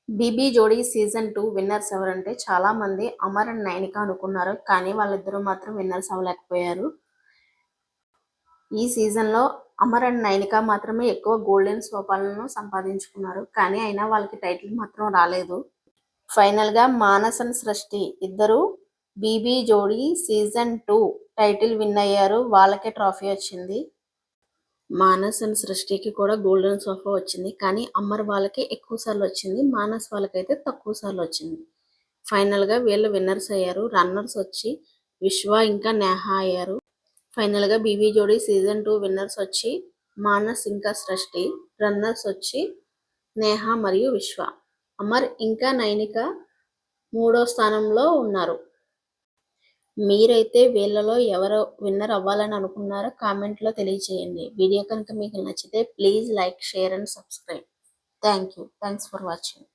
BB జోడీ season 2 winners ఎవరంటే చాలా మంది అమర్ అండ్ నైనిక అనుకున్నారు. కానీ వాళ్ళిద్దరూ మాత్రం విన్నర్స్ అవ్వలేకపోయారు. ఈ సీజన్లో అమర్ అండ్ నైనిక మాత్రమే ఎక్కువ గోల్డెన్ సోపాలను సంపాదించుకున్నారు. కానీ అయినా వాళ్ళకి టైటిల్ మాత్రం రాలేదు. ఫైనల్గా మానస్ అండ్ సృష్టి ఇద్దరు బీబీ జోడీ సీజన్ 2 టైటిల్ విన్ అయ్యారు. వాళ్ళకే ట్రోఫీ వచ్చింది. మానస్ అండ్ సృష్టికి కూడా గోల్డెన్ సోఫా వచ్చింది. కానీ అమర్ వాళ్ళకి ఎక్కువ సార్లు వచ్చింది. మానస్ వాళ్ళకైతే తక్కువ సార్లు వచ్చింది. ఫైనల్గా వీళ్ళు విన్నర్స్ అయ్యారు. రన్నర్స్ వచ్చి విశ్వ ఇంకా నేహ అయ్యారు. ఫైనల్గా బీబీ జోడీ సీజన్ 2 విన్నర్స్ వచ్చి మానస్ ఇంకా సృష్టి. రన్నర్స్ వచ్చి నేహ మరియు విశ్వ. అమర్ ఇంకా నైనిక 3వ స్థానంలో ఉన్నారు. మీరైతే వీళ్ళలో ఎవరు విన్నర్ అవ్వాలని అనుకున్నారో కామెంట్లో తెలియచేయండి. వీడియో కనుక మీకు నచ్చితే please like, share and subscribe. Thanks for watching.